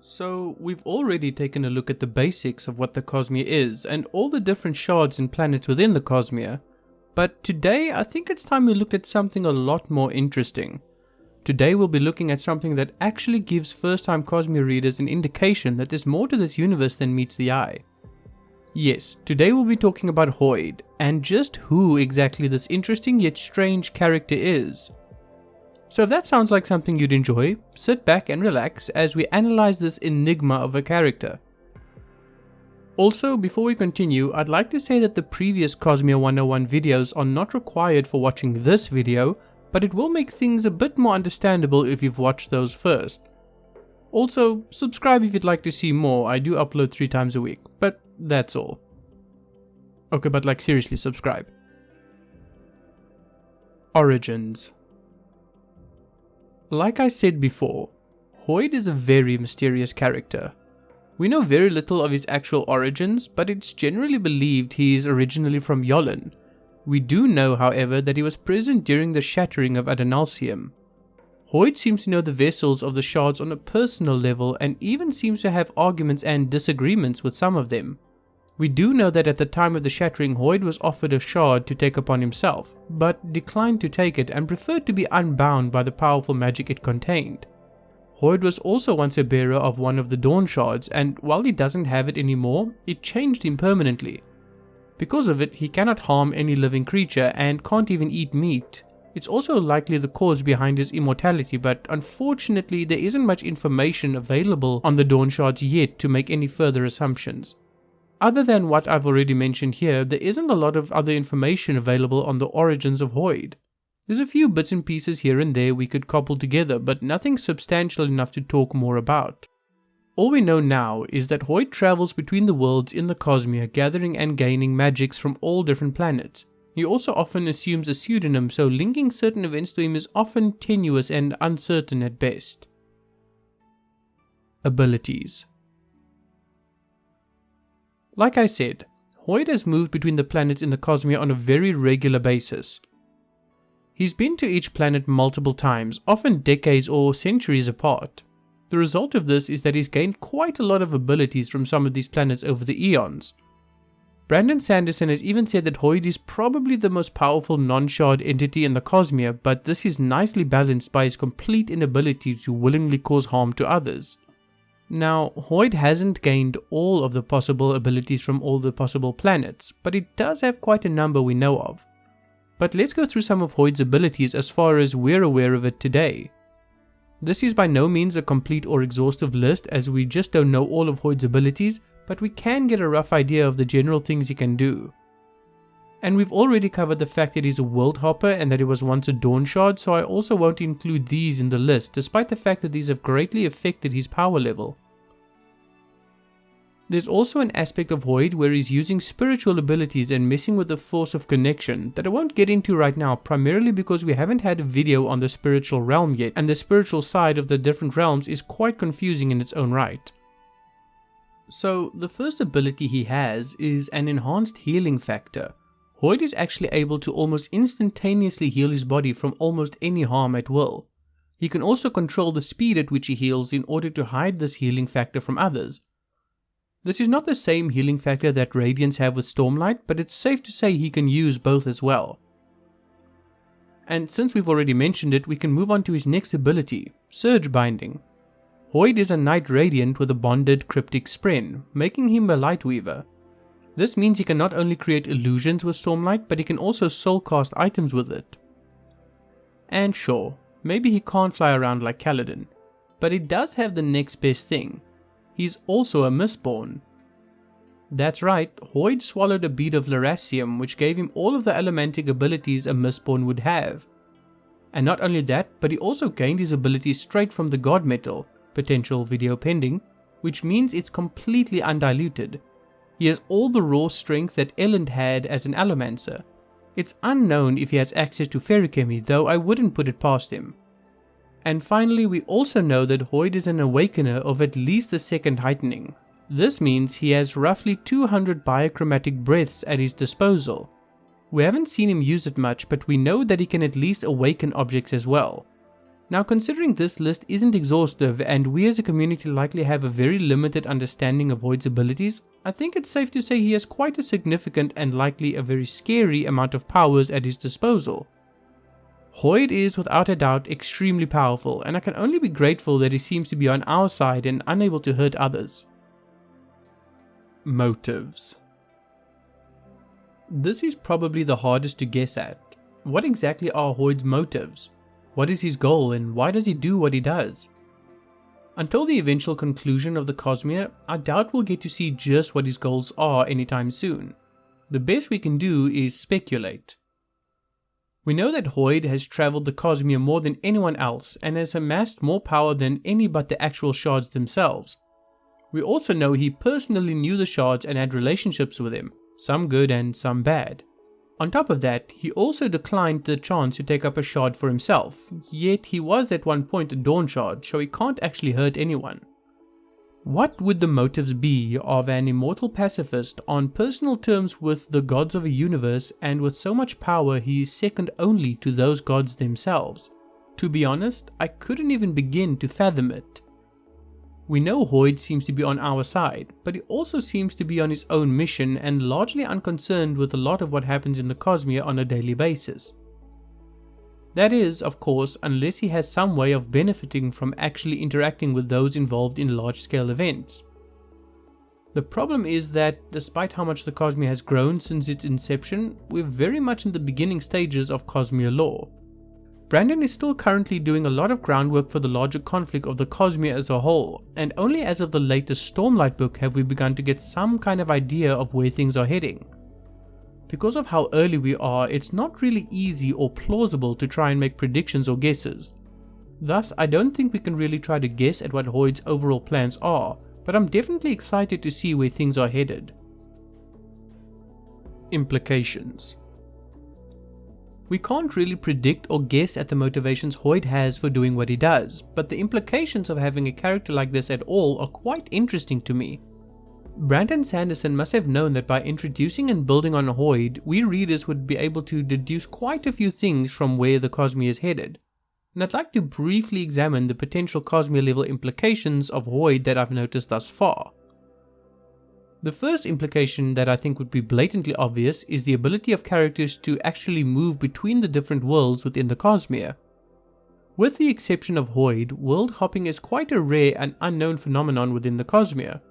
So, we've already taken a look at the basics of what the Cosmere is and all the different shards and planets within the Cosmere, but today I think it's time we looked at something a lot more interesting. Today we'll be looking at something that actually gives first-time Cosmere readers an indication that there's more to this universe than meets the eye. Yes, today we'll be talking about Hoid, and just who exactly this interesting yet strange character is. So if that sounds like something you'd enjoy, sit back and relax as we analyze this enigma of a character. Also, before we continue, I'd like to say that the previous Cosmere 101 videos are not required for watching this video, but it will make things a bit more understandable if you've watched those first. Also, subscribe if you'd like to see more. I do upload 3 times a week, but that's all. Okay, but like seriously, subscribe. Origins. Like I said before, Hoid is a very mysterious character. We know very little of his actual origins, but it's generally believed he is originally from Yolin. We do know, however, that he was present during the shattering of Adonalsium. Hoid seems to know the vessels of the shards on a personal level and even seems to have arguments and disagreements with some of them. We do know that at the time of the shattering, Hoid was offered a shard to take upon himself, but declined to take it and preferred to be unbound by the powerful magic it contained. Hoid was also once a bearer of one of the Dawn shards, and while he doesn't have it anymore, it changed him permanently. Because of it, he cannot harm any living creature and can't even eat meat. It's also likely the cause behind his immortality, but unfortunately there isn't much information available on the Dawn shards yet to make any further assumptions. Other than what I've already mentioned here, there isn't a lot of other information available on the origins of Hoid. There's a few bits and pieces here and there we could cobble together, but nothing substantial enough to talk more about. All we know now is that Hoid travels between the worlds in the Cosmere, gathering and gaining magics from all different planets. He also often assumes a pseudonym, so linking certain events to him is often tenuous and uncertain at best. Abilities. Like I said, Hoid has moved between the planets in the Cosmere on a very regular basis. He's been to each planet multiple times, often decades or centuries apart. The result of this is that he's gained quite a lot of abilities from some of these planets over the eons. Brandon Sanderson has even said that Hoid is probably the most powerful non-shard entity in the Cosmere, but this is nicely balanced by his complete inability to willingly cause harm to others. Now, Hoid hasn't gained all of the possible abilities from all the possible planets, but it does have quite a number we know of. But let's go through some of Hoid's abilities as far as we're aware of it today. This is by no means a complete or exhaustive list, as we just don't know all of Hoid's abilities, but we can get a rough idea of the general things he can do. And we've already covered the fact that he's a world hopper and that he was once a Dawn shard, so I also won't include these in the list, despite the fact that these have greatly affected his power level. There's also an aspect of Hoid where he's using spiritual abilities and messing with the force of connection that I won't get into right now, primarily because we haven't had a video on the spiritual realm yet, and the spiritual side of the different realms is quite confusing in its own right. So, the first ability he has is an enhanced healing factor. Hoid is actually able to almost instantaneously heal his body from almost any harm at will. He can also control the speed at which he heals in order to hide this healing factor from others. This is not the same healing factor that Radiants have with Stormlight, but it's safe to say he can use both as well. And since we've already mentioned it, we can move on to his next ability, Surge Binding. Hoid is a Knight Radiant with a bonded cryptic spren, making him a Lightweaver. This means he can not only create illusions with Stormlight, but he can also soulcast items with it. And sure, maybe he can't fly around like Kaladin, but he does have the next best thing. He's also a Mistborn. That's right, Hoid swallowed a bead of Lerasium, which gave him all of the elementic abilities a Mistborn would have. And not only that, but he also gained his abilities straight from the God Metal, potential video pending, which means it's completely undiluted. He has all the raw strength that Elend had as an Allomancer. It's unknown if he has access to Feruchemy, though I wouldn't put it past him. And finally, we also know that Hoid is an Awakener of at least the second heightening. This means he has roughly 200 biochromatic breaths at his disposal. We haven't seen him use it much, but we know that he can at least awaken objects as well. Now, considering this list isn't exhaustive and we as a community likely have a very limited understanding of Hoid's abilities, I think it's safe to say he has quite a significant and likely a very scary amount of powers at his disposal. Hoid is without a doubt extremely powerful, and I can only be grateful that he seems to be on our side and unable to hurt others. Motives. This is probably the hardest to guess at. What exactly are Hoid's motives? What is his goal and why does he do what he does? Until the eventual conclusion of the Cosmere, I doubt we'll get to see just what his goals are anytime soon. The best we can do is speculate. We know that Hoid has travelled the Cosmere more than anyone else and has amassed more power than any but the actual Shards themselves. We also know he personally knew the Shards and had relationships with them, some good and some bad. On top of that, he also declined the chance to take up a Shard for himself, yet he was at one point a Dawn Shard, so he can't actually hurt anyone. What would the motives be of an immortal pacifist on personal terms with the gods of a universe and with so much power he is second only to those gods themselves? To be honest, I couldn't even begin to fathom it. We know Hoid seems to be on our side, but he also seems to be on his own mission and largely unconcerned with a lot of what happens in the Cosmere on a daily basis. That is, of course, unless he has some way of benefiting from actually interacting with those involved in large-scale events. The problem is that, despite how much the Cosmere has grown since its inception, we're very much in the beginning stages of Cosmere lore. Brandon is still currently doing a lot of groundwork for the larger conflict of the Cosmere as a whole, and only as of the latest Stormlight book have we begun to get some kind of idea of where things are heading. Because of how early we are, it's not really easy or plausible to try and make predictions or guesses. Thus, I don't think we can really try to guess at what Hoid's overall plans are, but I'm definitely excited to see where things are headed. Implications. We can't really predict or guess at the motivations Hoid has for doing what he does, but the implications of having a character like this at all are quite interesting to me. Brandon Sanderson must have known that by introducing and building on Hoid, we readers would be able to deduce quite a few things from where the Cosmere is headed. And I'd like to briefly examine the potential Cosmere level implications of Hoid that I've noticed thus far. The first implication that I think would be blatantly obvious is the ability of characters to actually move between the different worlds within the Cosmere. With the exception of Hoid, world hopping is quite a rare and unknown phenomenon within the Cosmere.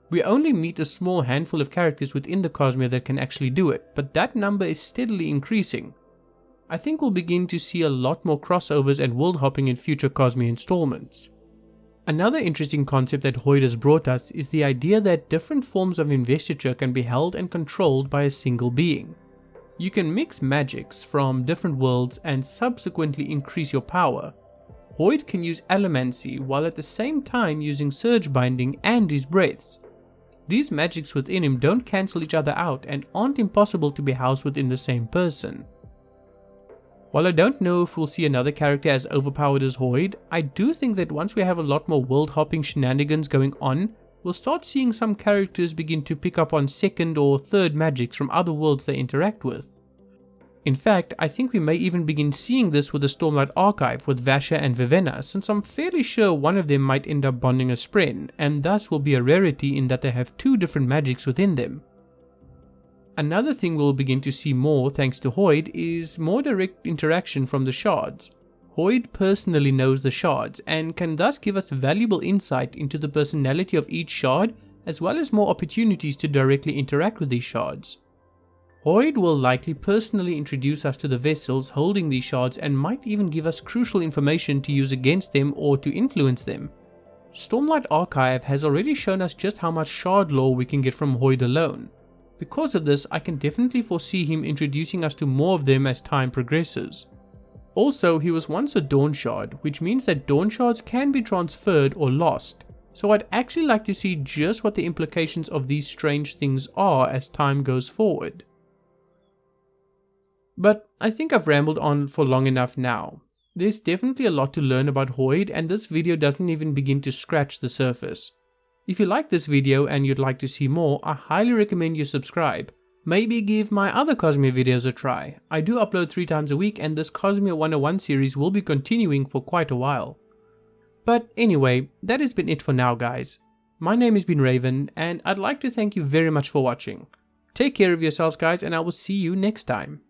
We only meet a small handful of characters within the Cosmere that can actually do it, but that number is steadily increasing. I think we'll begin to see a lot more crossovers and world hopping in future Cosmere installments. Another interesting concept that Hoid has brought us is the idea that different forms of investiture can be held and controlled by a single being. You can mix magics from different worlds and subsequently increase your power. Hoid can use allomancy while at the same time using surge binding and his breaths. These magics within him don't cancel each other out and aren't impossible to be housed within the same person. While I don't know if we'll see another character as overpowered as Hoid, I do think that once we have a lot more world hopping shenanigans going on, we'll start seeing some characters begin to pick up on second or third magics from other worlds they interact with. In fact, I think we may even begin seeing this with the Stormlight Archive with Vasha and Vivenna, since I'm fairly sure one of them might end up bonding a Spren, and thus will be a rarity in that they have two different magics within them. Another thing we'll begin to see more thanks to Hoid is more direct interaction from the Shards. Hoid personally knows the Shards and can thus give us valuable insight into the personality of each Shard, as well as more opportunities to directly interact with these Shards. Hoid will likely personally introduce us to the vessels holding these Shards and might even give us crucial information to use against them or to influence them. Stormlight Archive has already shown us just how much Shard lore we can get from Hoid alone. Because of this, I can definitely foresee him introducing us to more of them as time progresses. Also, he was once a Dawn Shard, which means that Dawn Shards can be transferred or lost, so I'd actually like to see just what the implications of these strange things are as time goes forward. But I think I've rambled on for long enough now. There's definitely a lot to learn about Hoid, and this video doesn't even begin to scratch the surface. If you like this video and you'd like to see more, I highly recommend you subscribe. Maybe give my other Cosmere videos a try. I do upload 3 times a week and this Cosmere 101 series will be continuing for quite a while. But anyway, that has been it for now guys. My name has been Raven and I'd like to thank you very much for watching. Take care of yourselves guys and I will see you next time.